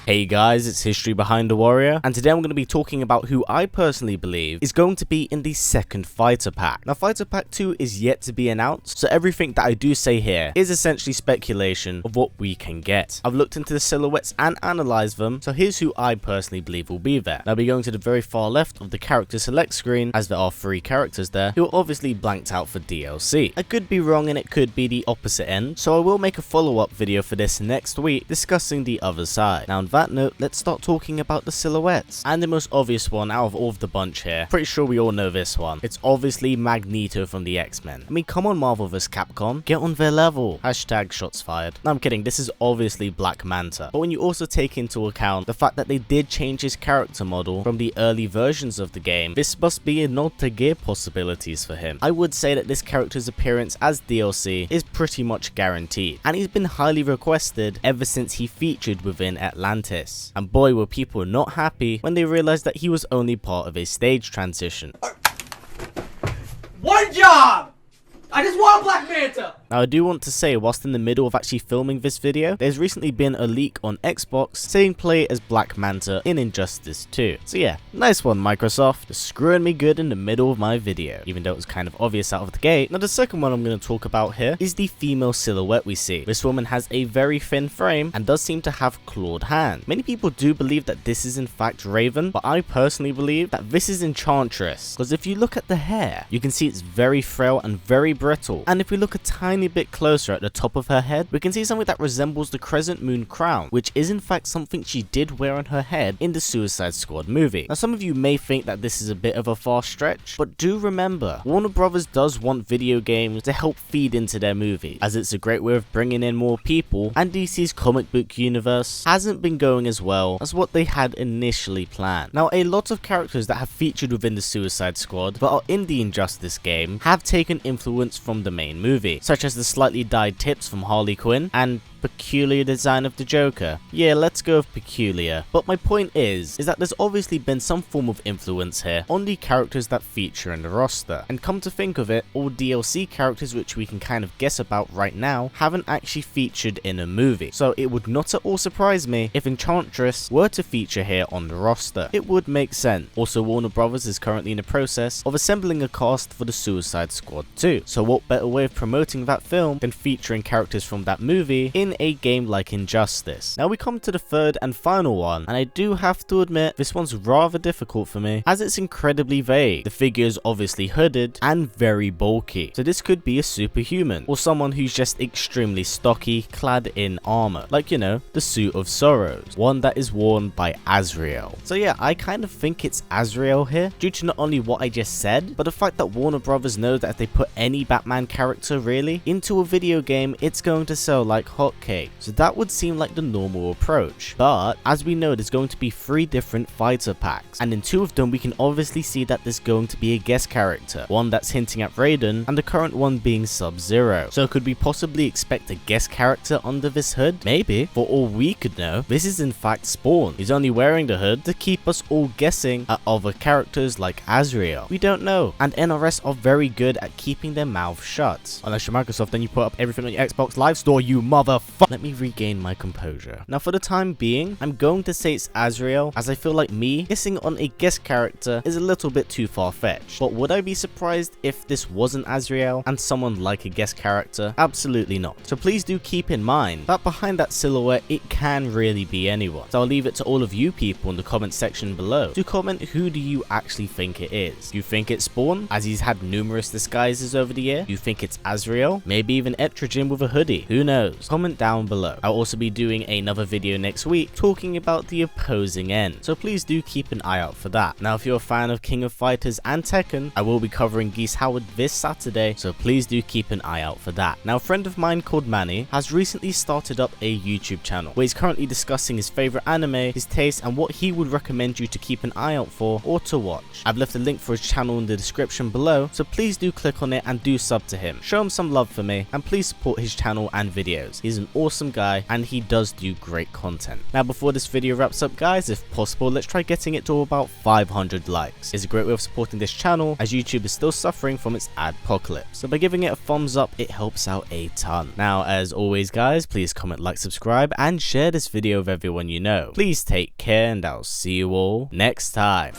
Hey guys, it's History Behind the Warrior, and today I'm going to be talking about who I personally believe is going to be in the second Fighter Pack. Now, Fighter Pack 2 is yet to be announced, so everything that I do say here is essentially speculation of what we can get. I've looked into the silhouettes and analysed them, so here's who I personally believe will be there. Now, I'll be going to the very far left of the character select screen, as there are 3 characters there who are obviously blanked out for DLC. I could be wrong and it could be the opposite end, so I will make a follow-up video for this next week discussing the other side. Now, on that note, let's start talking about the silhouettes. And the most obvious one out of all of the bunch here, pretty sure we all know this one. It's obviously Magneto from the X-Men. I mean, come on, Marvel vs. Capcom, get on their level. Hashtag shots fired. No, I'm kidding, this is obviously Black Manta. But when you also take into account the fact that they did change his character model from the early versions of the game, this must be a nod to gear possibilities for him. I would say that this character's appearance as DLC is pretty much guaranteed, and he's been highly requested ever since he featured within Atlantis. And boy, were people not happy when they realized that he was only part of a stage transition. One job! I just want a Black Manta! Now, I do want to say, whilst in the middle of actually filming this video, there's recently been a leak on Xbox saying play as Black Manta in Injustice 2. So yeah, nice one Microsoft, just screwing me good in the middle of my video, even though it was kind of obvious out of the gate. Now, the second one I'm going to talk about here is the female silhouette we see. This woman has a very thin frame and does seem to have clawed hands. Many people do believe that this is in fact Raven, but I personally believe that this is Enchantress, because if you look at the hair, you can see it's very frail and very brittle. And if we look a tiny bit closer at the top of her head, we can see something that resembles the crescent moon crown, which is in fact something she did wear on her head in the Suicide Squad movie. Now, some of you may think that this is a bit of a far stretch, but do remember, Warner Brothers does want video games to help feed into their movie, as it's a great way of bringing in more people, and DC's comic book universe hasn't been going as well as what they had initially planned. Now, a lot of characters that have featured within the Suicide Squad but are in the Injustice game have taken influence from the main movie, such as the slightly dyed tips from Harley Quinn and peculiar design of the Joker. Yeah, let's go with peculiar. But my point is that there's obviously been some form of influence here on the characters that feature in the roster. And come to think of it, all DLC characters which we can kind of guess about right now haven't actually featured in a movie. So it would not at all surprise me if Enchantress were to feature here on the roster. It would make sense. Also, Warner Brothers is currently in the process of assembling a cast for the Suicide Squad 2. So what better way of promoting that film than featuring characters from that movie in a game like Injustice. Now we come to the third and final one, and I do have to admit this one's rather difficult for me as it's incredibly vague. The figure is obviously hooded and very bulky, so this could be a superhuman or someone who's just extremely stocky, clad in armor, like, you know, the Suit of Sorrows, one that is worn by Azrael. So yeah, I kind of think it's Azrael here, due to not only what I just said, but the fact that Warner Brothers knows that if they put any Batman character really into a video game, it's going to sell like hotcakes. So that would seem like the normal approach. But as we know, there's going to be 3 different fighter packs, and in 2 of them we can obviously see that there's going to be a guest character, one that's hinting at Raiden and the current one being Sub-Zero. So could we possibly expect a guest character under this hood? Maybe. For all we could know, this is in fact Spawn. He's only wearing the hood to keep us all guessing at other characters like Azrael. We don't know, and NRS are very good at keeping their mouth shut. Unless you're Microsoft, then you put up everything on your Xbox Live store, you motherfucker. Let me regain my composure. Now, for the time being, I'm going to say it's Azrael, as I feel like me guessing on a guest character is a little bit too far-fetched. But would I be surprised if this wasn't Azrael and someone like a guest character? Absolutely not. So please do keep in mind that behind that silhouette, it can really be anyone. So I'll leave it to all of you people in the comment section below to comment, who do you actually think it is? Do you think it's Spawn, as he's had numerous disguises over the year? Do you think it's Azrael? Maybe even Etrigan with a hoodie? Who knows? Comment down below. I'll also be doing another video next week talking about the opposing end, so please do keep an eye out for that. Now, if you're a fan of King of Fighters and Tekken, I will be covering Geese Howard this Saturday, so please do keep an eye out for that. Now, a friend of mine called Manny has recently started up a YouTube channel where he's currently discussing his favorite anime, his taste, and what he would recommend you to keep an eye out for or to watch. I've left a link for his channel in the description below, so please do click on it and do sub to him. Show him some love for me, and please support his channel and videos. He's an awesome guy and he does do great content. Now before this video wraps up guys, if possible let's try getting it to about 500 likes. It's a great way of supporting this channel as YouTube is still suffering from its adpocalypse. So by giving it a thumbs up it helps out a ton. Now as always guys, please comment, like, subscribe and share this video with everyone you know. Please take care and I'll see you all next time.